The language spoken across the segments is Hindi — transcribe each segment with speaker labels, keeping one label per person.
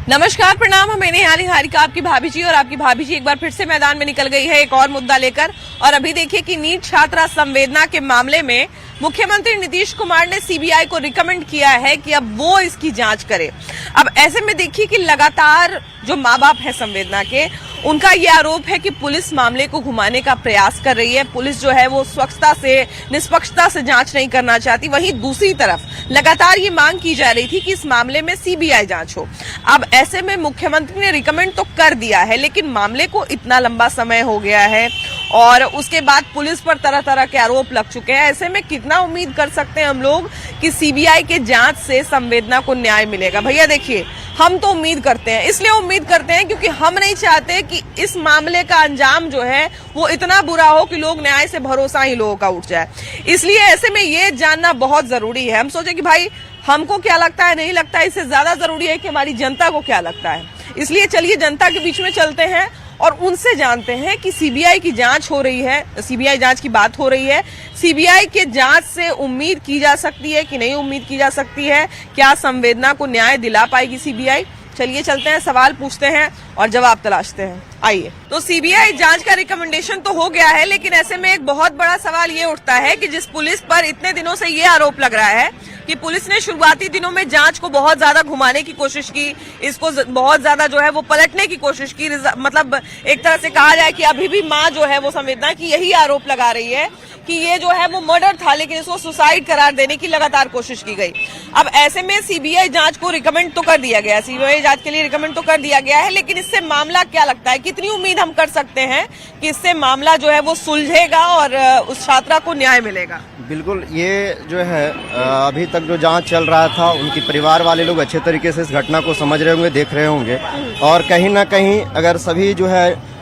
Speaker 1: नमस्कार, प्रणाम। मैं नेहाली हारिका, आपकी भाभी जी। और आपकी भाभी जी एक बार फिर से मैदान में निकल गई है एक और मुद्दा लेकर। और अभी देखिए कि नीट छात्रा संवेदना के मामले में मुख्यमंत्री नीतीश कुमार ने सीबीआई को रिकमेंड किया है कि अब वो इसकी जांच करे। अब ऐसे में देखिए कि लगातार जो माँ बाप है संवेदना के, उनका ये आरोप है कि पुलिस मामले को घुमाने का प्रयास कर रही है। पुलिस जो है वो स्वच्छता से, निष्पक्षता से जांच नहीं करना चाहती। वहीं दूसरी तरफ लगातार ये मांग की जा रही थी कि इस मामले में सीबीआई जांच हो। अब ऐसे में मुख्यमंत्री ने रिकमेंड तो कर दिया है, लेकिन मामले को इतना लंबा समय हो गया है और उसके बाद पुलिस पर तरह तरह के आरोप लग चुके हैं। ऐसे में कितना उम्मीद कर सकते हैं हम लोग कि सीबीआई के जांच से संवेदना को न्याय मिलेगा? भैया देखिए, हम तो उम्मीद करते हैं, इसलिए उम्मीद करते हैं क्योंकि हम नहीं चाहते कि इस मामले का अंजाम जो है वो इतना बुरा हो कि लोग न्याय से भरोसा ही लोगों का उठ जाए। इसलिए ऐसे में ये जानना बहुत जरूरी है। हम सोचे कि भाई हमको क्या लगता है, नहीं लगता है, इससे ज्यादा जरूरी है कि हमारी जनता को क्या लगता है। इसलिए चलिए जनता के बीच में चलते हैं और उनसे जानते हैं कि सीबीआई की जांच हो रही है, सीबीआई जांच की बात हो रही है। सीबीआई के जांच से उम्मीद की जा सकती है कि नहीं उम्मीद की जा सकती है? क्या संवेदना को न्याय दिला पाएगी सीबीआई? चलिए चलते हैं, सवाल पूछते हैं और जवाब तलाशते हैं। आइए। तो सीबीआई जांच का रिकमेंडेशन तो हो गया है, लेकिन ऐसे में एक बहुत बड़ा सवाल ये उठता है कि जिस पुलिस पर इतने दिनों से ये आरोप लग रहा है कि पुलिस ने शुरुआती दिनों में जांच को बहुत ज्यादा घुमाने की कोशिश की, इसको बहुत ज्यादा जो है वो पलटने की कोशिश की। मतलब एक तरह से कहा जाए कि अभी भी माँ जो है वो संवेदना की यही आरोप लगा रही है कि ये जो है वो मर्डर था, लेकिन इसको सुसाइड करार देने की लगातार कोशिश की गई। अब ऐसे में सीबीआई जांच को रिकमेंड तो कर दिया गया, सीबीआई जांच के लिए रिकमेंड तो कर दिया गया है, लेकिन इससे मामला क्या लगता है, कितनी उम्मीद हम कर सकते हैं कि इससे मामला जो है वो सुलझेगा और उस छात्रा को न्याय मिलेगा?
Speaker 2: बिल्कुल, ये जो है अभी तक जो जांच चल रहा था, उनकी परिवार वाले लोग अच्छे तरीके से इस घटना को समझ रहे होंगे, देख रहे होंगे। और कहीं ना कहीं अगर सभी जो है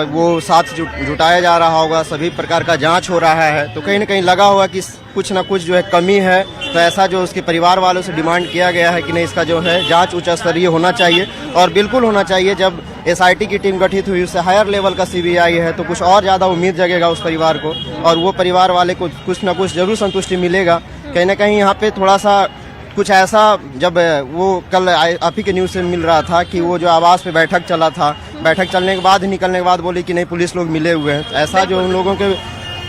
Speaker 2: वो साथ जुटाया जा रहा होगा, सभी प्रकार का जांच हो रहा है, तो कहीं ना कहीं लगा होगा कि कुछ ना कुछ जो है कमी है। तो ऐसा जो उसके परिवार वालों से डिमांड किया गया है कि नहीं, इसका जो है जांच उच्च स्तरीय होना चाहिए और बिल्कुल होना चाहिए। जब एसआईटी की टीम गठित हुई, उससे हायर लेवल का सीबीआई है, तो कुछ और ज़्यादा उम्मीद जगेगा उस परिवार को और वो परिवार वाले को कुछ ना कुछ जरूर संतुष्टि मिलेगा। कहीं ना कहीं यहाँ पे थोड़ा सा कुछ ऐसा, जब वो कल आप ही के न्यूज़ से मिल रहा था कि वो जो आवास पे बैठक चला था, बैठक चलने के बाद, निकलने के बाद बोली कि नहीं पुलिस लोग मिले हुए हैं। ऐसा जो उन लोगों के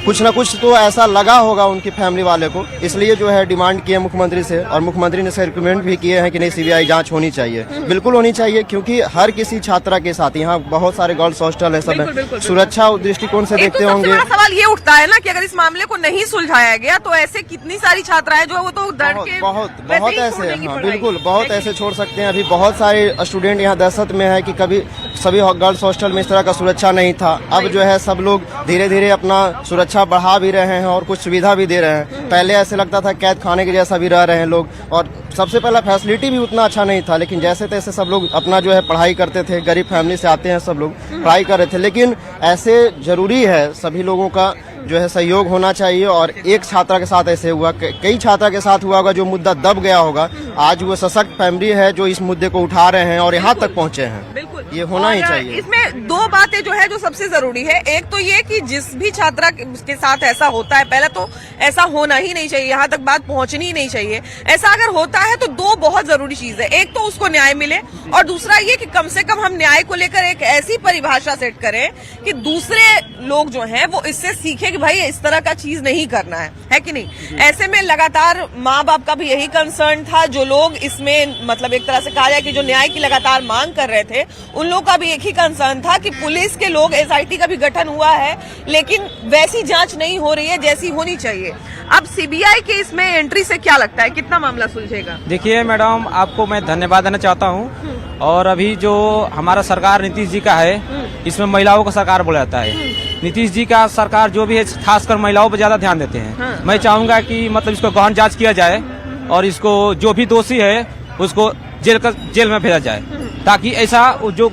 Speaker 2: कुछ ना कुछ तो ऐसा लगा होगा उनकी फैमिली वाले को, इसलिए जो है डिमांड किए मुख्यमंत्री से, और मुख्यमंत्री ने से रिकमेंड भी किए हैं कि नहीं सीबीआई जांच होनी चाहिए। बिल्कुल होनी चाहिए, क्योंकि हर किसी छात्रा के साथ, यहाँ बहुत सारे गर्ल्स हॉस्टल है, सब है, सुरक्षा दृष्टिकोण से देखते होंगे।
Speaker 1: सबसे बड़ा सवाल ये उठता है ना कि अगर इस मामले को नहीं सुलझाया गया तो ऐसे कितनी सारी छात्राएं जो है वो तो डर के
Speaker 2: बहुत ऐसे, हाँ बिल्कुल, बहुत ऐसे छोड़ सकते हैं। अभी बहुत सारे स्टूडेंट यहाँ दहशत में है कि कभी सभी गर्ल्स हॉस्टल में इस तरह का सुरक्षा नहीं था। अब जो है सब लोग धीरे धीरे अपना सुरक्षा बढ़ा भी रहे हैं और कुछ सुविधा भी दे रहे हैं। पहले ऐसे लगता था कैद खाने के जैसा भी रह रहे हैं लोग, और सबसे पहला फैसिलिटी भी उतना अच्छा नहीं था, लेकिन जैसे तैसे सब लोग अपना जो है पढ़ाई करते थे। गरीब फैमिली से आते हैं सब लोग, पढ़ाई कर रहे थे। लेकिन ऐसे जरूरी है, सभी लोगों का जो है सहयोग होना चाहिए। और एक छात्रा के साथ ऐसे हुआ, कई छात्रा के साथ हुआ होगा जो मुद्दा दब गया होगा। आज वो सशक्त फैमिली है जो इस मुद्दे को उठा रहे हैं और यहाँ तक पहुँचे हैं। बिल्कुल, ये होना ही चाहिए।
Speaker 1: इसमें दो बातें जो है जो सबसे जरूरी है, एक तो ये कि जिस भी छात्रा के साथ ऐसा होता है, पहले तो ऐसा होना ही नहीं चाहिए, यहाँ तक बात पहुँचनी ही नहीं चाहिए। ऐसा अगर होता है तो दो बहुत जरूरी चीज है, एक तो उसको न्याय मिले और दूसरा ये कि कम से कम हम न्याय को लेकर एक ऐसी परिभाषा सेट करें कि दूसरे लोग जो हैं वो इससे सीखे कि भाई इस तरह का चीज नहीं करना है कि नहीं। ऐसे में लगातार माँ बाप का भी यही कंसर्न था, जो लोग इसमें मतलब एक तरह से कहा जाए कि जो न्याय की लगातार मांग कर रहे थे, उन लोगों का भी एक ही कंसर्न था कि पुलिस के लोग, एसआईटी का भी गठन हुआ है, लेकिन वैसी जांच नहीं हो रही है जैसी होनी चाहिए। अब सीबीआई के इसमें एंट्री से क्या लगता है, कितना मामला सुलझेगा?
Speaker 3: देखिए मैडम, आपको मैं धन्यवाद देना चाहता हूँ। और अभी जो हमारा सरकार नीतीश जी का है, इसमें महिलाओं का सरकार बोला जाता है। नीतीश जी का सरकार जो भी है खासकर महिलाओं पर ज्यादा ध्यान देते हैं। मैं चाहूंगा कि मतलब इसको गहन जांच किया जाए और इसको जो भी दोषी है उसको जेल में भेजा जाए, ताकि ऐसा जो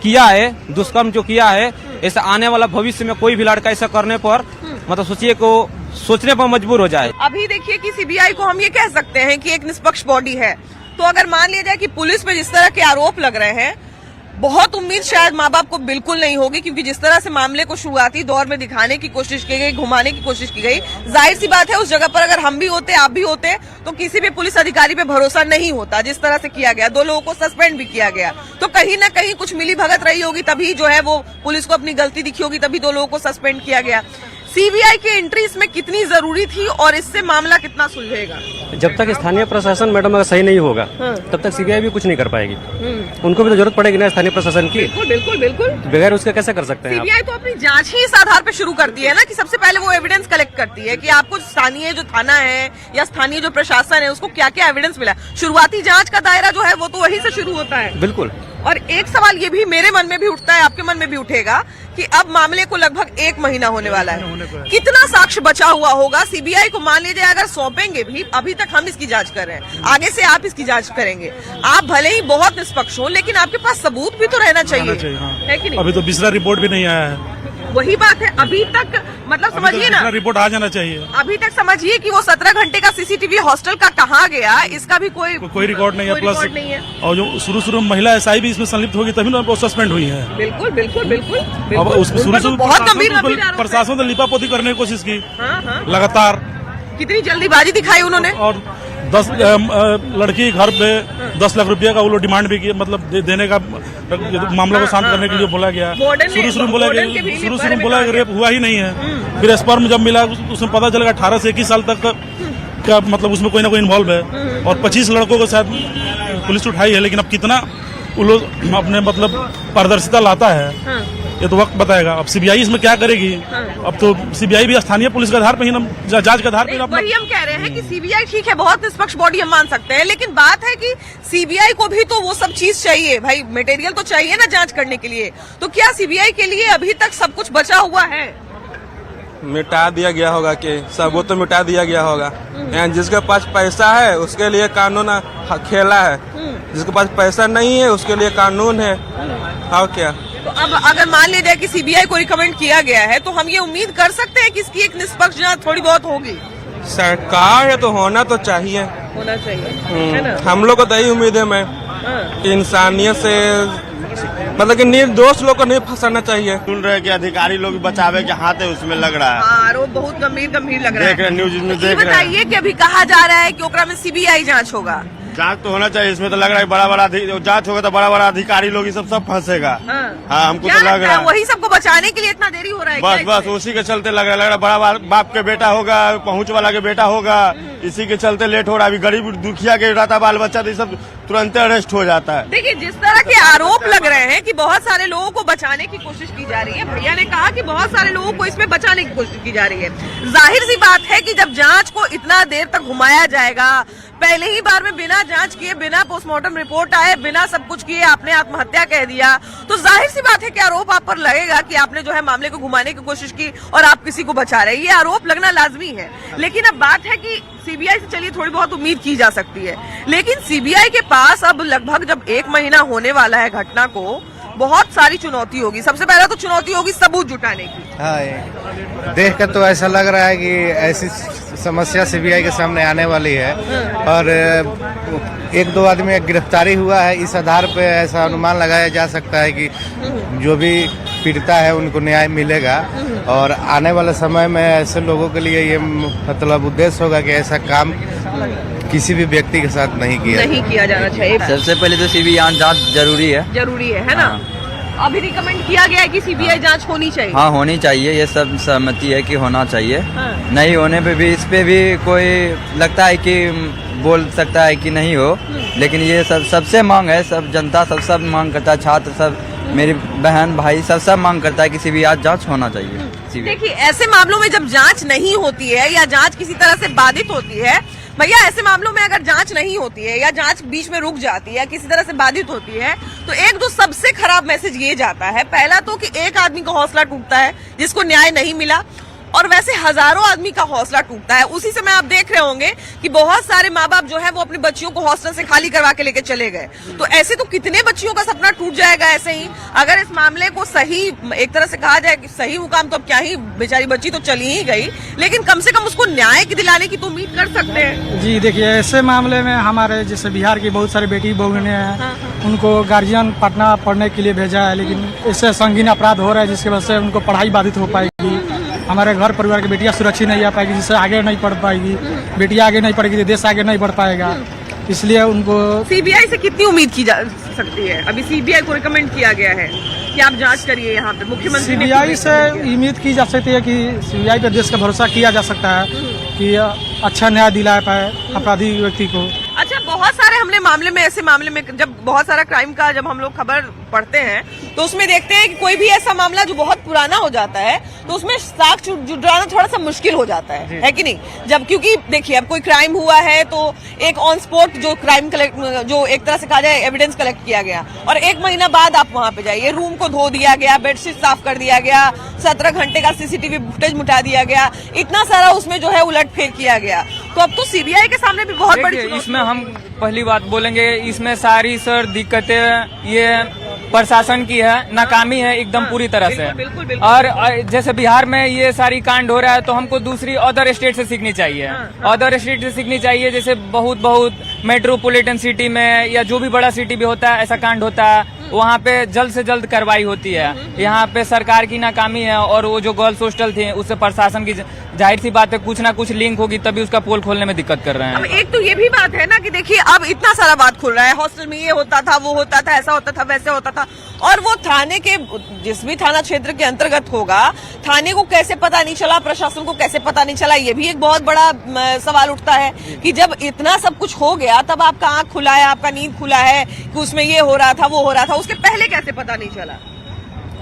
Speaker 3: किया है, दुष्कर्म जो किया है, ऐसा आने वाला भविष्य में कोई भी लड़का ऐसा करने पर मतलब सोचने पर मजबूर हो जाए।
Speaker 1: अभी देखिए कि सीबीआई को हम ये कह सकते हैं कि एक निष्पक्ष बॉडी है, तो अगर मान लिया जाए कि पुलिस पे जिस तरह के आरोप लग रहे हैं, बहुत उम्मीद शायद माँ बाप को बिल्कुल नहीं होगी, क्योंकि जिस तरह से मामले को शुरुआती दौर में दिखाने की कोशिश की गई, घुमाने की कोशिश की गई, जाहिर सी बात है उस जगह पर अगर हम भी होते, आप भी होते, तो किसी भी पुलिस अधिकारी पे भरोसा नहीं होता। जिस तरह से किया गया, 2 लोगों को सस्पेंड भी किया गया, तो कहीं ना कहीं कुछ मिली भगत रही होगी, तभी जो है वो पुलिस को अपनी गलती दिखी होगी, तभी 2 लोगों को सस्पेंड किया गया। सीबीआई की एंट्री इसमें कितनी जरूरी थी और इससे मामला कितना सुलझेगा?
Speaker 4: जब तक स्थानीय प्रशासन मैडम अगर सही नहीं होगा तब तक सीबीआई भी कुछ नहीं कर पाएगी। उनको भी तो जरूरत पड़ेगी ना स्थानीय प्रशासन की।
Speaker 1: बिल्कुल बिल्कुल बिल्कुल।
Speaker 4: बगैर उसके कैसे कर सकते हैं आप?
Speaker 1: सीबीआई तो अपनी जांच ही इस आधार पे शुरू करती है ना, कि सबसे पहले वो एविडेंस कलेक्ट करती है कि आपको स्थानीय जो थाना है या स्थानीय जो प्रशासन है उसको क्या क्या एविडेंस मिला। शुरुआती जांच का दायरा जो है वो तो वहीं से शुरू होता है।
Speaker 4: बिल्कुल।
Speaker 1: और एक सवाल ये भी मेरे मन में भी उठता है, आपके मन में भी उठेगा, कि अब मामले को लगभग 1 महीना होने वाला है, कितना साक्ष्य बचा हुआ होगा? सीबीआई को मान लीजिए अगर सौंपेंगे भी, अभी तक हम इसकी जांच कर रहे हैं, आगे से आप इसकी जांच करेंगे, आप भले ही बहुत निष्पक्ष हो, लेकिन आपके पास सबूत भी तो रहना चाहिए,
Speaker 5: हाँ।
Speaker 1: है कि नहीं?
Speaker 5: अभी तो दूसरा रिपोर्ट भी नहीं आया है।
Speaker 1: वही बात है, अभी तक मतलब समझिए ना,
Speaker 5: रिपोर्ट आ जाना चाहिए।
Speaker 1: अभी तक समझिए कि वो 17 घंटे का सीसीटीवी हॉस्टल का कहाँ गया, इसका भी कोई
Speaker 5: रिकॉर्ड नहीं है। प्लस
Speaker 1: रिकॉर्ड नहीं है।
Speaker 5: और जो शुरू में महिला एसआई भी इसमें संलिप्त होगी तभी ना वो सस्पेंड हुई है।
Speaker 1: बिल्कुल बिल्कुल बिल्कुल।
Speaker 5: अब उसमें शुरू
Speaker 1: बहुत गंभीर
Speaker 5: प्रशासन ने लिपापोती करने की कोशिश की
Speaker 1: हाँ।
Speaker 5: लगातार।
Speaker 1: कितनी जल्दीबाजी दिखाई उन्होंने।
Speaker 5: और 10 लड़की घर पे 10 लाख रुपया का वो लोग डिमांड भी किया, मतलब देने का मामला को शांत करने के लिए बोला गया। शुरू में बोला कि रेप हुआ ही नहीं है। फिर स्पर्म जब मिला उसमें पता चला 18 से 21 साल तक का मतलब उसमें कोई ना कोई इन्वॉल्व है, और 25 लड़कों को शायद पुलिस उठाई है। लेकिन अब कितना वो लोग अपने मतलब पारदर्शिता लाता है ये तो वक्त बताएगा। अब सीबीआई इसमें क्या करेगी? अब तो सीबीआई भी स्थानीय पुलिस के आधार पर ही ना, जांच के आधार पर।
Speaker 1: वही हम कह रहे हैं कि सीबीआई ठीक है, बहुत निष्पक्ष बॉडी हम मान सकते हैं, लेकिन बात है कि सीबीआई को भी तो वो सब चीज चाहिए भाई, मटेरियल तो चाहिए ना जांच करने के लिए। तो क्या सीबीआई के लिए अभी तक सब कुछ बचा हुआ है?
Speaker 6: मिटा दिया गया होगा कि सब, वो तो मिटा दिया गया होगा। जिसके पास पैसा है उसके लिए कानून खेला है, जिसके पास पैसा नहीं है उसके लिए कानून है। हाँ क्या?
Speaker 1: तो अब अगर मान लीजिए कि सीबीआई को रिकमेंड किया गया है, तो हम ये उम्मीद कर सकते हैं कि इसकी एक निष्पक्ष जांच थोड़ी बहुत होगी।
Speaker 6: सरकार है तो होना तो चाहिए,
Speaker 1: होना चाहिए, है ना?
Speaker 6: हम लोग को तो यही उम्मीद है मैं कि इंसानियत से मतलब कि निर्दोष लोग को नहीं फंसाना चाहिए।
Speaker 2: सुन रहे हैं कि अधिकारी लोग बचावे के हाथ है उसमें लग रहा है।
Speaker 1: आरोप बहुत गंभीर लग रहा है।
Speaker 2: देख रहे न्यूज में देख रहे हैं।
Speaker 1: बताइए कि अभी कहा जा रहा है कि ओकरा में सीबीआई जांच होगा।
Speaker 2: जांच तो होना चाहिए, इसमें तो लग रहा है बड़ा जांच होगा तो बड़ा अधिकारी लोग ये सब फंसेगा। हाँ हमको तो लग रहा है
Speaker 1: वही सबको बचाने के लिए इतना देरी हो रहा है।
Speaker 2: बस उसी के चलते लग रहा है बड़ा बाप के बेटा होगा, पहुंच वाला के बेटा होगा, इसी के चलते लेट हो रहा है। अभी गरीब दुखिया के रहता बाल बच्चा तो ये सब तुरंत अरेस्ट हो जाता है।
Speaker 1: देखिए जिस तरह के आरोप लग रहे हैं कि बहुत सारे लोगों को बचाने की कोशिश की जा रही है, भैया ने कहा कि बहुत सारे लोगों को इसमें बचाने की कोशिश की जा रही है। जाहिर सी बात है कि जब जांच को इतना देर तक घुमाया जाएगा, पहले ही बार में बिना जांच किए, बिना पोस्टमार्टम रिपोर्ट आए, बिना सब कुछ किए आपने आत्महत्या कह दिया, तो जाहिर सी बात है कि आरोप आप पर लगेगा कि आपने जो है मामले को घुमाने की कोशिश की और आप किसी को बचा रहे हैं। ये आरोप लगना लाजमी है। लेकिन अब बात है कि सीबीआई से चलिए थोड़ी बहुत उम्मीद की जा सकती है, लेकिन सीबीआई के पास अब लगभग जब 1 महीना होने वाला है घटना को, बहुत सारी चुनौती होगी। सबसे पहला तो चुनौती होगी सबूत जुटाने की।
Speaker 7: हाँ, देख कर तो ऐसा लग रहा है कि ऐसी समस्या सीबीआई के सामने आने वाली है, और 1-2 आदमी गिरफ्तारी हुआ है, इस आधार पे ऐसा अनुमान लगाया जा सकता है कि जो भी पीड़िता है उनको न्याय मिलेगा। और आने वाले समय में ऐसे लोगों के लिए ये मतलब उद्देश्य होगा कि ऐसा काम किसी भी व्यक्ति के साथ नहीं किया जाना चाहिए।
Speaker 8: सबसे पहले तो सीबीआई जांच जरूरी है ना?
Speaker 1: अभी रिकमेंड किया गया है कि सीबीआई जांच होनी चाहिए।
Speaker 8: हाँ होनी चाहिए, ये सब सहमति है कि होना चाहिए। नहीं होने पे भी इस पे भी कोई लगता है कि बोल सकता है कि नहीं हो, लेकिन ये सबसे मांग है, सब जनता सब मांग करता है, छात्र सब, मेरी बहन भाई सब मांग करता है कि सीबीआई जांच होना चाहिए।
Speaker 1: देखिए ऐसे मामलों में जब जांच नहीं होती है या जांच किसी तरह से बाधित होती है, भैया ऐसे मामलों में अगर जांच नहीं होती है या जांच बीच में रुक जाती है, किसी तरह से बाधित होती है, तो एक जो सबसे खराब मैसेज ये जाता है, पहला तो कि एक आदमी का हौसला टूटता है जिसको न्याय नहीं मिला, और वैसे हजारों आदमी का हौसला टूटता है। उसी समय आप देख रहे होंगे कि बहुत सारे माँ बाप जो है वो अपने बच्चियों को हॉस्टल से खाली करवा के लेके चले गए। तो ऐसे तो कितने बच्चियों का सपना टूट जाएगा ऐसे ही। अगर इस मामले को सही एक तरह से कहा जाए कि सही मुकाम तो अब क्या ही, बेचारी बच्ची तो चली ही गई, लेकिन कम से कम उसको न्याय दिलाने की तो उम्मीद कर सकते हैं।
Speaker 9: जी देखिए, ऐसे मामले में हमारे जैसे बिहार की बहुत सारी बेटी बहुएं हैं, उनको गार्जियन पटना पढ़ने के लिए भेजा है, लेकिन इससे संगीन अपराध हो रहा है जिसकी वजह से उनको पढ़ाई बाधित हो पाएगी। हमारे घर परिवार की बेटियां सुरक्षित नहीं आ पाएगी, जिससे आगे नहीं पढ़ पाएगी। बेटियां आगे नहीं पढ़ेगी तो देश आगे नहीं बढ़ पाएगा। इसलिए उनको
Speaker 1: सीबीआई से कितनी उम्मीद की जा सकती है? अभी सीबीआई को रिकमेंड किया गया है कि आप जांच करिए यहाँ पे। मुख्यमंत्री ने
Speaker 9: सीबीआई से उम्मीद की जा सकती है कि सीबीआई पे देश का भरोसा किया जा सकता है कि अच्छा न्याय दिला पाए अपराधी व्यक्ति को।
Speaker 1: अच्छा, बहुत सारे हमने मामले में, ऐसे मामले में जब बहुत सारा क्राइम का जब हम लोग खबर पढ़ते हैं तो उसमें देखते हैं कि कोई भी ऐसा मामला जो बहुत पुराना हो जाता है तो उसमें साक्ष्य जुटाना थोड़ा सा मुश्किल हो जाता है कि नहीं? जब क्योंकि देखिए अब कोई क्राइम हुआ है तो एक ऑन स्पॉट जो क्राइम कलेक्ट, जो एक तरह से कहा जाए एविडेंस कलेक्ट किया गया, और 1 महीना बाद आप वहां पे जाइए, रूम को धो दिया गया, बेडशीट साफ कर दिया गया, 17 घंटे का सीसीटीवी फुटेज मिटा दिया गया, इतना सारा उसमें जो है उलटफेर किया गया। तो अब तो सीबीआई के सामने भी बहुत बड़ी
Speaker 10: इसमें हम पहली बात बोलेंगे, इसमें सारी सर दिक्कतें ये प्रशासन की है, नाकामी है एकदम पूरी तरह से।
Speaker 1: बिल्कुल।
Speaker 10: और जैसे बिहार में ये सारी कांड हो रहा है तो हमको दूसरी अदर स्टेट से सीखनी चाहिए। अदर स्टेट से सीखनी चाहिए, जैसे बहुत मेट्रोपॉलिटन सिटी में या जो भी बड़ा सिटी भी होता है ऐसा कांड होता है, वहाँ पे जल्द से जल्द कार्रवाई होती है। यहाँ पे सरकार की नाकामी है, और वो जो गर्ल्स हॉस्टल थे उससे प्रशासन की जाहिर सी बात है कुछ ना कुछ लिंक होगी, तभी उसका पोल खोलने में दिक्कत कर रहे हैं।
Speaker 1: अब एक तो ये भी बात है ना कि देखिए अब इतना सारा बात खुल रहा है, हॉस्टल में ये होता था, वो होता था, ऐसा होता था, वैसे होता था, और वो थाने के जिस भी थाना क्षेत्र के अंतर्गत होगा, थाने को कैसे पता नहीं चला, प्रशासन को कैसे पता नहीं चला, ये भी एक बहुत बड़ा सवाल उठता है कि जब इतना सब कुछ हो गया तब आपका आंख खुला है, आपका नींद खुला है कि उसमें ये हो रहा था, वो हो रहा था, उसके पहले कैसे पता नहीं चला?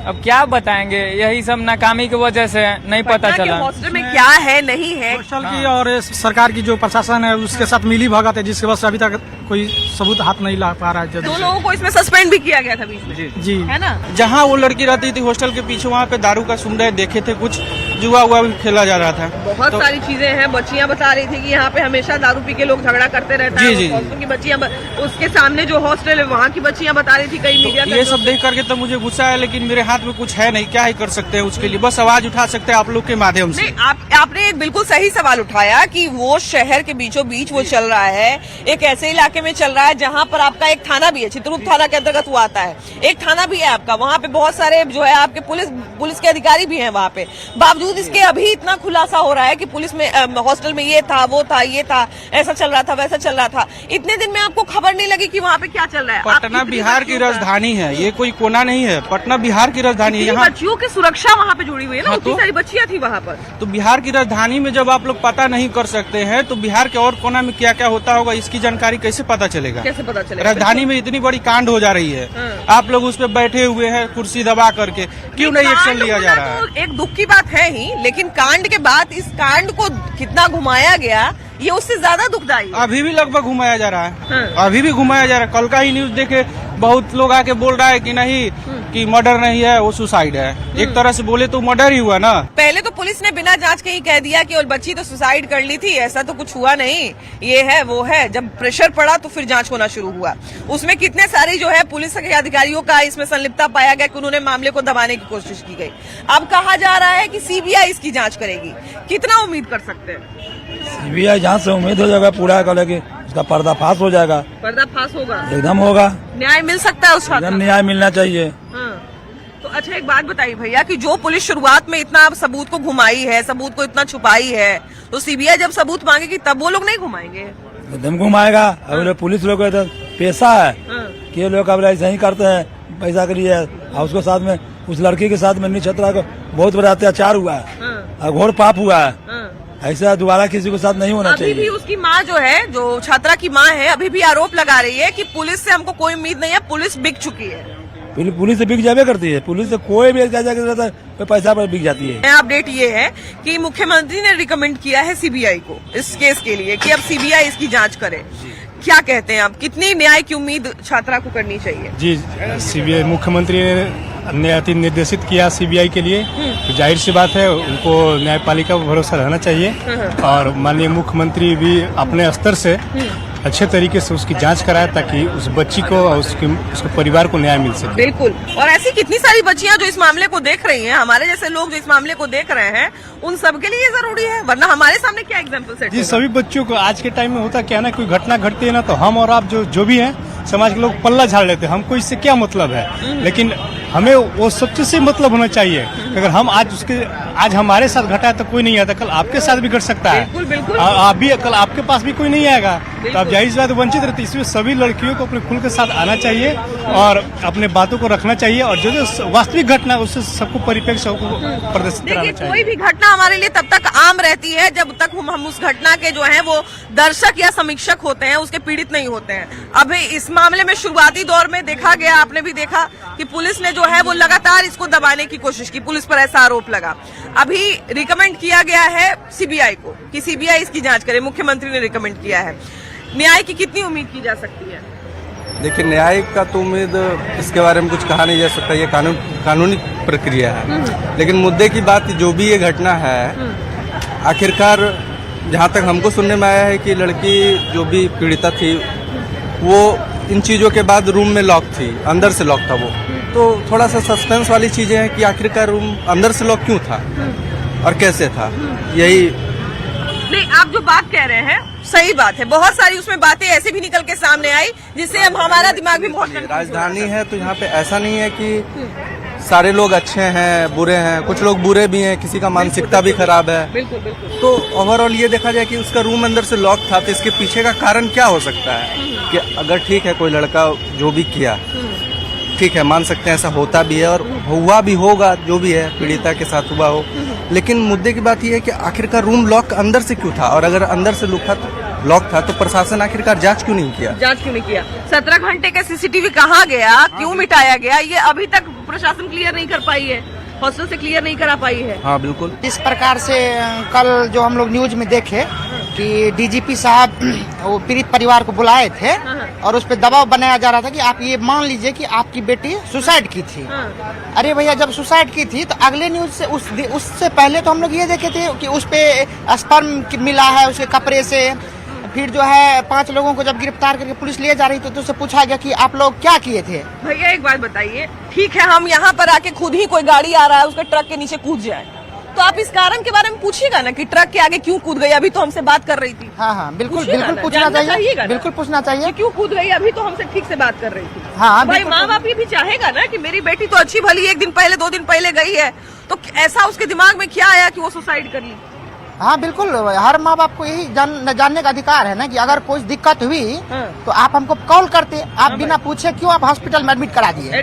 Speaker 10: अब क्या बताएंगे, यही सब नाकामी की वजह से नहीं पता चला।
Speaker 1: हॉस्टल में क्या है नहीं है,
Speaker 9: हॉस्टल की और सरकार की जो प्रशासन है उसके साथ मिली भगत है, जिसकी वजह से अभी तक कोई सबूत हाथ नहीं ला पा रहा है।
Speaker 1: 2 लोगों को इसमें सस्पेंड भी किया गया था बीच में,
Speaker 9: जी
Speaker 1: है ना?
Speaker 3: जहाँ वो लड़की रहती थी हॉस्टल के पीछे, वहाँ पे दारू का सुंदर देखे थे, कुछ जुआ हुआ भी खेला जा रहा था।
Speaker 1: बहुत सारी चीजें हैं। बच्चियां बता रही थी कि यहाँ पे हमेशा दारू पी के लोग झगड़ा करते रहते हैं।
Speaker 3: जी।
Speaker 1: हॉस्टल की बच्चियां, उसके सामने जो हॉस्टल है वहाँ की बच्चियां बता रही थी, कई मीडिया
Speaker 3: ये सब देख करके तो मुझे गुस्सा है, लेकिन मेरे हाथ में कुछ है नहीं, क्या ही कर सकते हैं उसके लिए, बस आवाज उठा सकते हैं आप लोग के माध्यम से।
Speaker 1: नहीं, आपने एक बिल्कुल सही सवाल उठाया कि वो शहर के बीचों बीच वो चल रहा है, एक ऐसे इलाके में चल रहा है जहाँ पर आपका एक थाना भी है, चित्रकूट थाना के अंतर्गत वो आता है, एक थाना भी है आपका, वहाँ पे बहुत सारे जो है आपके पुलिस के अधिकारी भी हैं वहाँ पे। बावजूद इसके अभी इतना खुलासा हो रहा है कि पुलिस में हॉस्टल में ये था, वो था, ये था, ऐसा चल रहा था, वैसा चल रहा था। इतने दिन में आपको खबर नहीं लगी कि वहाँ पे क्या चल रहा है?
Speaker 3: पटना बिहार की राजधानी है, ये कोई कोना नहीं है, पटना बिहार की राजधानी है।
Speaker 1: बच्चियों की सुरक्षा वहाँ पे जुड़ी हुई है ना, उतनी सारी बच्चियां थी वहाँ पर।
Speaker 3: तो बिहार की राजधानी में जब आप लोग पता नहीं कर सकते हैं तो बिहार के और कोना में क्या क्या होता होगा इसकी जानकारी कैसे पता चलेगा?
Speaker 1: कैसे पता चलेगा?
Speaker 3: राजधानी में इतनी बड़ी कांड हो जा रही है, आप लोग उस पर बैठे हुए हैं कुर्सी दबा करके, क्यों नहीं एक्शन लिया जा रहा है?
Speaker 1: तो एक दुख की बात है ही, लेकिन कांड के बाद इस कांड को कितना घुमाया गया ये उससे ज्यादा दुखदायी है।
Speaker 3: अभी भी लगभग घुमाया जा रहा है, अभी भी घुमाया जा रहा है। कल का ही न्यूज देखे बहुत लोग आके बोल रहा है कि नहीं कि मर्डर नहीं है, वो सुसाइड है। एक तरह से बोले तो मर्डर ही हुआ ना।
Speaker 1: पहले तो पुलिस ने बिना जांच के ही कह दिया कि और बच्ची तो सुसाइड कर ली थी, ऐसा तो कुछ हुआ नहीं, ये है वो है। जब प्रेशर पड़ा तो फिर जांच होना शुरू हुआ, उसमें कितने सारी जो है पुलिस के अधिकारियों का इसमें संलिप्तता पाया गया कि उन्होंने मामले को दबाने की कोशिश की गई। अब कहा जा रहा है कि सीबीआई इसकी जांच करेगी, कितना उम्मीद कर सकते हैं?
Speaker 11: सीबीआई जांच से उम्मीद हो जाएगा पूरा करेगी, उसका पर्दाफाश हो जाएगा।
Speaker 1: पर्दाफाश होगा,
Speaker 11: एकदम होगा,
Speaker 1: न्याय मिल सकता है, उसका
Speaker 11: न्याय मिलना चाहिए।
Speaker 1: तो अच्छा एक बात बताइए भैया कि जो पुलिस शुरुआत में इतना सबूत को घुमाई है, सबूत को इतना छुपाई है, तो सीबीआई जब सबूत मांगेगी तब वो लोग नहीं घुमाएंगे?
Speaker 11: एकदम घुमाएगा। अब पुलिस लोग का पैसा है कि लोग अब ऐसा ही करते हैं पैसा के लिए। और उसके साथ में उस लड़की के साथ में निछत्रा को बहुत बड़ा अत्याचार हुआ है, घोर पाप हुआ है, ऐसा दोबारा किसी के साथ नहीं होना चाहिए।
Speaker 1: अभी भी उसकी माँ जो है, जो छात्रा की माँ है, अभी भी आरोप लगा रही है कि पुलिस से हमको कोई उम्मीद नहीं है, पुलिस बिक चुकी है।
Speaker 11: पुलिस से बिक जावे करती है, पुलिस से कोई भी कोई पैसा पर बिक जाती है।
Speaker 1: अपडेट ये है कि मुख्यमंत्री ने रिकमेंड किया है सीबीआई को इस केस के लिए कि अब सीबीआई इसकी जांच करे। क्या कहते हैं आप, कितनी न्याय की उम्मीद छात्रा को करनी चाहिए?
Speaker 12: जी, सीबीआई मुख्यमंत्री ने
Speaker 9: निर्देशित किया सीबीआई के लिए, तो जाहिर सी बात है उनको न्यायपालिका पर भरोसा रहना चाहिए और माननीय मुख्यमंत्री भी अपने स्तर से अच्छे तरीके से उसकी जांच कराए ताकि उस बच्ची को और उसके परिवार को न्याय मिल सके।
Speaker 1: बिल्कुल। और ऐसी कितनी सारी बच्चियां जो इस मामले को देख रही हैं, हमारे जैसे लोग जो इस मामले को देख रहे हैं, उन सबके लिए जरूरी है, वरना हमारे सामने क्या एग्जाम्पल सेट
Speaker 9: जी सभी बच्चों को आज के टाइम में होता क्या है ना, कोई घटना घटती है ना तो हम और आप जो भी हैं समाज के लोग पल्ला झाड़ लेते हैं, हमको इससे क्या मतलब है, लेकिन हमें वो सब चीज से मतलब होना चाहिए। अगर हम आज हमारे साथ घटा है तो कोई नहीं आता, कल आपके साथ भी घट सकता है।
Speaker 1: बिल्कुल बिल्कुल।
Speaker 9: आप भी कल आपके पास भी कोई नहीं आएगा, तो आप जाहिर सी बात वंचित रहती है। इसमें सभी लड़कियों को अपने खुल के साथ आना चाहिए और अपने बातों को रखना चाहिए और जो वास्तविक घटना है उससे सबको परिप्रेक्ष्य प्रदर्शित कराना चाहिए।
Speaker 1: कोई भी घटना हमारे लिए तब तक आम रहती है जब तक हम उस घटना के जो है वो दर्शक या समीक्षक होते हैं, उसके पीड़ित नहीं होते हैं। अभी इस मामले में शुरुआती दौर में देखा गया, आपने भी देखा कि पुलिस ने जो है वो लगातार इसको दबाने की कोशिश की, पुलिस पर ऐसा आरोप लगा। अभी रिकमेंड किया गया है सीबीआई को कि सीबीआई इसकी जांच करे, मुख्यमंत्री ने रिकमेंड किया है। न्याय की कितनी उम्मीद की जा सकती है?
Speaker 6: देखिए, न्याय का तो उम्मीद इसके बारे में कुछ कहा नहीं जा सकता, ये कानूनी प्रक्रिया है। लेकिन मुद्दे की बात जो भी ये घटना है, आखिरकार जहाँ तक हमको सुनने में आया है कि लड़की जो भी पीड़िता थी वो इन चीज़ों के बाद रूम में लॉक थी, अंदर से लॉक था वो, तो थोड़ा सा सस्पेंस वाली चीज़ें हैं कि आखिरकार रूम अंदर से लॉक क्यों था और कैसे था। यही
Speaker 1: नहीं, आप जो बात कह रहे हैं सही बात है, बहुत सारी उसमें बातें ऐसे भी निकल के सामने आई जिससे अब हमारा दिमाग भी बहुत
Speaker 6: राजधानी है, तो यहाँ पे ऐसा नहीं है कि सारे लोग अच्छे हैं बुरे हैं, कुछ लोग बुरे भी हैं, किसी का मानसिकता भी खराब है।
Speaker 1: बिल्कुल बिल्कुल।
Speaker 6: तो ओवरऑल ये देखा जाए कि उसका रूम अंदर से लॉक था, तो इसके पीछे का कारण क्या हो सकता है कि अगर ठीक है कोई लड़का जो भी किया, ठीक है मान सकते हैं ऐसा होता भी है और हुआ भी होगा, जो भी है पीड़िता के साथ हुआ हो, लेकिन मुद्दे की बात यह है कि आखिरकार रूम लॉक अंदर से क्यों था, और अगर अंदर से लॉक था तो प्रशासन आखिरकार जांच क्यों नहीं किया?
Speaker 1: 17 घंटे का सीसीटीवी कहाँ गया, क्यों मिटाया गया, ये अभी तक प्रशासन क्लियर नहीं कर पाई है, हॉस्टल से क्लियर नहीं करा पाई है।
Speaker 6: हाँ बिल्कुल।
Speaker 12: इस प्रकार से कल जो हम लोग न्यूज में देखे कि डीजीपी साहब वो पीड़ित परिवार को बुलाए थे और उस पर दबाव बनाया जा रहा था कि आप ये मान लीजिए कि आपकी बेटी सुसाइड की थी। अरे भैया, जब सुसाइड की थी तो अगले न्यूज से उससे पहले तो हम लोग ये देखे थे कि उस पे स्पर्म मिला है उसके कपड़े से। फिर जो है 5 लोगों को जब गिरफ्तार करके पुलिस ले जा रही थी तो उससे पूछा गया कि आप लोग क्या किए थे।
Speaker 1: भैया एक बात बताइए, ठीक है हम यहाँ पर आके खुद ही कोई गाड़ी आ रहा है उसके ट्रक के नीचे कूद जाए, तो आप इस कारण के बारे में पूछिएगा ना कि ट्रक के आगे क्यों कूद गई। अभी तो हमसे बात कर रही थी।
Speaker 12: हाँ बिल्कुल पूछना चाहिए, बिल्कुल पूछना चाहिए
Speaker 1: क्यों कूद गई, अभी तो हमसे ठीक से बात कर रही थी।
Speaker 12: हाँ
Speaker 1: भाई माँ बाप ये भी चाहेगा ना कि मेरी बेटी तो अच्छी भली 1 दिन पहले 2 दिन पहले गई है, तो ऐसा उसके दिमाग में क्या आया कि वो सुसाइड कर ली।
Speaker 12: हाँ बिल्कुल, हर माँ बाप को यही जानने का अधिकार है ना कि अगर कोई दिक्कत हुई तो आप हमको कॉल करते, आप बिना पूछे क्यों आप हॉस्पिटल में एडमिट करा दिए।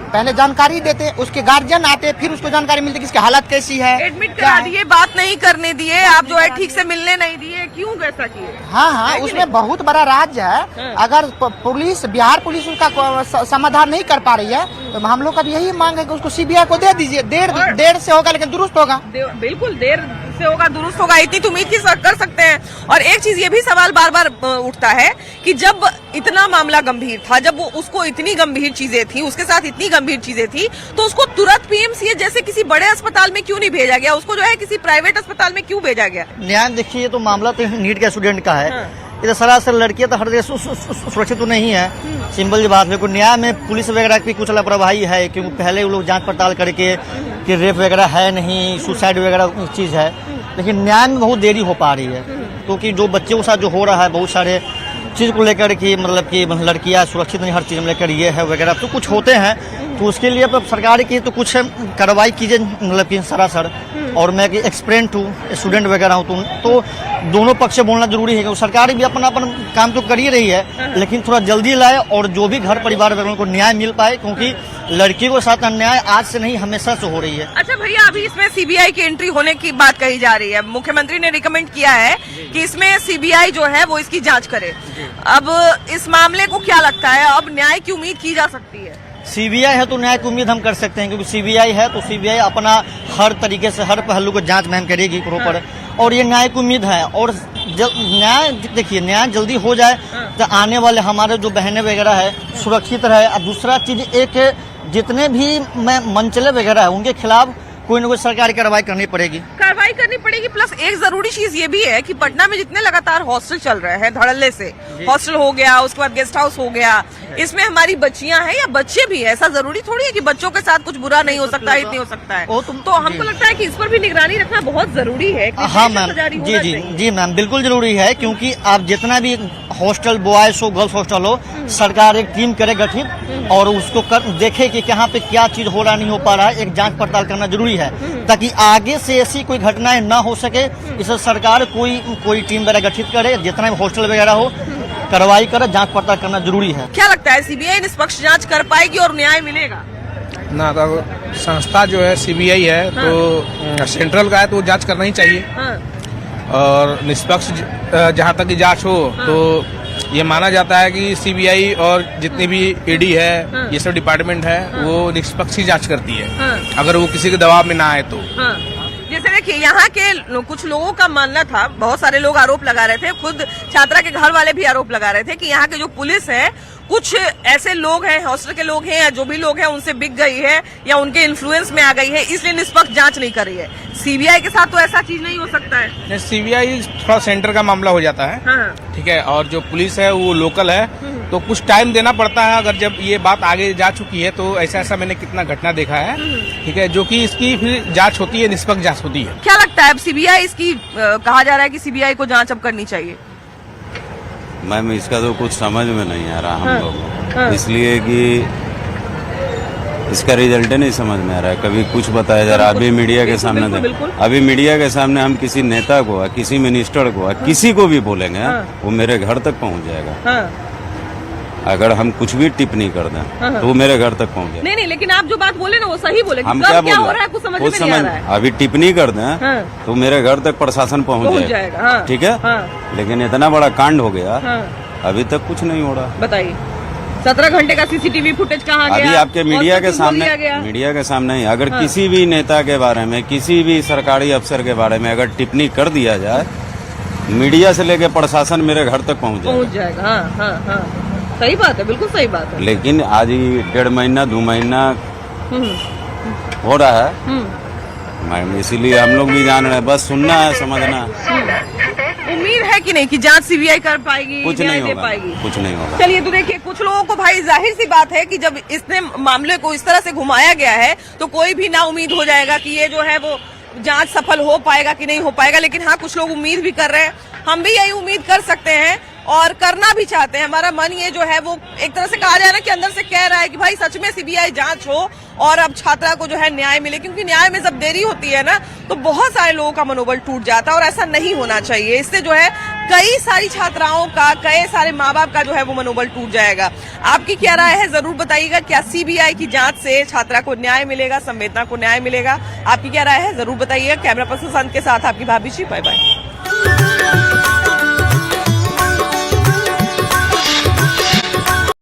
Speaker 12: पहले जानकारी देते, उसके गार्जियन आते, फिर उसको जानकारी मिलती कि इसकी हालत कैसी है।
Speaker 1: एडमिट करा दिए, बात नहीं करने दिए, आप जो है ठीक से मिलने नहीं दिए, क्यों ऐसा किए।
Speaker 12: हाँ उसमें बहुत बड़ा राज्य है। अगर पुलिस, बिहार पुलिस उसका समाधान नहीं कर पा रही है तो हम लोग का यही मांग है कि उसको सीबीआई को दे दीजिए। देर से होगा लेकिन दुरुस्त होगा।
Speaker 1: बिल्कुल देर से होगा, दुरुस्त होगा, इतनी तो उम्मीद की कर सकते हैं। और एक चीज ये भी सवाल बार बार उठता है कि जब इतना मामला गंभीर था, जब वो उसको इतनी गंभीर चीजें थी, उसके साथ इतनी गंभीर चीजें थी, तो उसको तुरंत पीएमसीएच जैसे किसी बड़े अस्पताल में क्यों नहीं भेजा गया, उसको जो है किसी प्राइवेट अस्पताल में क्यों भेजा गया।
Speaker 2: न्याय देखिए, तो मामला तो नीट के स्टूडेंट का है। ये तो सरासर लड़कियां तो हर जगह सुरक्षित तो नहीं है, सिंपल सी बात है। कोई न्याय में पुलिस वगैरह की कुछ लापरवाही है, क्योंकि पहले वो लोग जांच पड़ताल करके कि रेप वगैरह है नहीं, सुसाइड वगैरह चीज है, लेकिन न्याय में बहुत देरी हो पा रही है। क्योंकि जो बच्चों के साथ जो हो रहा है, बहुत सारे चीज को लेकर कि मतलब कि लड़कियां सुरक्षित नहीं, हर चीज में लेकर ये है वगैरह तो कुछ होते हैं, तो उसके लिए सरकार की तो कुछ कार्रवाई कीजिए, मतलब कि सरासर। और मैं एक्सपेरिएंस हूँ, स्टूडेंट वगैरह हूँ, तो दोनों पक्ष से बोलना जरूरी है। सरकार भी अपना काम तो कर ही रही है, लेकिन थोड़ा जल्दी लाए और जो भी घर परिवार वगैरह को न्याय मिल पाए, क्योंकि लड़की के साथ अन्याय आज से नहीं हमेशा से हो रही है।
Speaker 1: अच्छा भैया, अभी इसमें सीबीआई की एंट्री होने की बात कही जा रही है, मुख्यमंत्री ने रिकमेंड किया है कि इसमें सीबीआई जो है वो इसकी जांच करे। अब इस मामले को क्या लगता है, अब न्याय की उम्मीद की जा सकती है?
Speaker 2: सीबीआई है तो न्याय की उम्मीद हम कर सकते हैं, क्योंकि सीबीआई है तो सीबीआई अपना हर तरीके से हर पहलू को जांच महम करेगी प्रॉपर, और ये न्याय की उम्मीद है। और न्याय देखिए, न्याय जल्दी हो जाए तो आने वाले हमारे जो बहनें वगैरह है सुरक्षित रहे। और दूसरा चीज एक
Speaker 12: जितने भी मंचले वगैरह है उनके खिलाफ कोई न कोई सरकारी कार्रवाई करनी पड़ेगी।
Speaker 1: कार्रवाई करनी पड़ेगी। प्लस एक जरूरी चीज ये भी है कि पटना में जितने लगातार हॉस्टल चल रहे हैं धड़ल्ले से, हॉस्टल हो गया, उसके बाद गेस्ट हाउस हो गया, इसमें हमारी बच्चियां हैं या बच्चे भी हैं। ऐसा जरूरी थोड़ी है कि बच्चों के साथ कुछ बुरा नहीं हो सकता है, इतनी हो सकता है। तो हमको लगता है कि इस पर भी निगरानी रखना बहुत जरूरी है।
Speaker 12: हाँ मैम, जी मैम, बिल्कुल जरूरी है, क्योंकि आप जितना भी हॉस्टल बॉयज हो, गर्ल्स हॉस्टल हो, सरकार एक टीम करे गठित और उसको देखे कि कहाँ पे क्या चीज हो रहा नहीं हो पा रहा है, एक जांच पड़ताल करना जरूरी है ताकि आगे से ऐसी कोई घटनाएं ना हो सके। इसे सरकार कोई टीम वगैरह गठित करे, जितना भी हॉस्टल वगैरह हो कार्रवाई करे, जांच पड़ताल करना जरूरी है।
Speaker 1: क्या लगता है सीबीआई निष्पक्ष जांच कर पाएगी और न्याय मिलेगा?
Speaker 13: ना तो संस्था जो है सीबीआई है तो सेंट्रल का है तो वो जांच करना ही चाहिए। और निष्पक्ष जहाँ तक की जांच हो तो ये माना जाता है कि सीबीआई और जितनी भी ईडी है, ये सब डिपार्टमेंट है, वो निष्पक्ष ही जांच करती है अगर वो किसी के दबाव में ना आए तो।
Speaker 1: जैसे देखिए यहाँ के कुछ लोगों का मानना था, बहुत सारे लोग आरोप लगा रहे थे, खुद छात्रा के घर वाले भी आरोप लगा रहे थे कि यहाँ के जो पुलिस है कुछ ऐसे लोग हैं, हॉस्टल के लोग हैं या जो भी लोग हैं उनसे बिक गई है या उनके इन्फ्लुएंस में आ गई है, इसलिए निष्पक्ष जांच नहीं कर रही है। सीबीआई के साथ तो ऐसा चीज नहीं हो सकता है।
Speaker 13: सीबीआई थोड़ा सेंटर का मामला हो जाता है, ठीक है, और जो पुलिस है वो लोकल है तो कुछ टाइम देना पड़ता है। अगर जब ये बात आगे जा चुकी है तो ऐसा मैंने कितना घटना देखा है, ठीक है, जो कि इसकी फिर जांच होती है, निष्पक्ष जांच होती है।
Speaker 1: क्या लगता है अब सीबीआई इसकी कहा जा रहा है कि सीबीआई को जांच अब करनी चाहिए?
Speaker 14: मैम इसका तो कुछ समझ में नहीं आ रहा हम लोग को, इसलिए कि इसका रिजल्ट नहीं समझ में आ रहा है। कभी कुछ बताया जा रहा है, अभी मीडिया के सामने अभी मीडिया के सामने हम किसी नेता को, किसी मिनिस्टर को, किसी को भी बोलेंगे वो मेरे घर तक पहुंच जाएगा। अगर हम कुछ भी टिप्पणी कर दें तो वो मेरे घर तक पहुंच जाएगा।
Speaker 1: नहीं, लेकिन आप जो बात बोले ना वो सही बोले।
Speaker 14: हम क्या बोल रहे हैं
Speaker 1: कुछ समझ में नहीं आ रहा है।
Speaker 14: अभी टिप्पणी कर दें तो मेरे घर तक प्रशासन पहुंच जाएगा, ठीक है। लेकिन इतना बड़ा कांड हो गया, अभी तक कुछ नहीं हो रहा।
Speaker 1: बताइए 17 घंटे का सीसीटीवी फुटेज कहाँ गया?
Speaker 14: अभी आपके मीडिया के सामने ही अगर किसी भी नेता के बारे में, किसी भी सरकारी अफसर के बारे में अगर टिप्पणी कर दिया जाए, मीडिया से लेकर प्रशासन मेरे घर तक पहुंच जाएगा।
Speaker 1: हाँ, सही बात है, बिल्कुल सही बात है।
Speaker 14: लेकिन आज ही 1.5 महीना 2 महीना हो रहा है मैम, इसीलिए हम लोग भी जान रहे हैं, बस सुनना है, समझना।
Speaker 1: उम्मीद है कि नहीं कि जांच सीबीआई कर पाएगी,
Speaker 14: कुछ नहीं होगा, कुछ नहीं होगा।
Speaker 1: चलिए तो देखिए, कुछ लोगों को भाई जाहिर सी बात है कि जब इसने मामले को इस तरह से घुमाया गया है तो कोई भी ना उम्मीद हो जाएगा कि ये जो है वो जांच सफल हो पाएगा कि नहीं हो पाएगा। लेकिन हाँ, कुछ लोग उम्मीद भी कर रहे हैं, हम भी यही उम्मीद कर सकते हैं और करना भी चाहते हैं। हमारा मन ये जो है वो एक तरह से कहा जाए ना कि अंदर से कह रहा है कि भाई सच में सीबीआई जांच हो और अब छात्रा को जो है न्याय मिले, क्योंकि न्याय में जब देरी होती है ना तो बहुत सारे लोगों का मनोबल टूट जाता है और ऐसा नहीं होना चाहिए। इससे जो है कई सारी छात्राओं का, कई सारे माँ बाप का जो है वो मनोबल टूट जाएगा। आपकी क्या राय है जरूर बताइएगा। क्या सीबीआई की जांच से छात्रा को न्याय मिलेगा, संवेदना को न्याय मिलेगा? आपकी क्या राय है जरूर बताइएगा। कैमरा पर्सन संत के साथ आपकी भाभी जी, बाय बाय।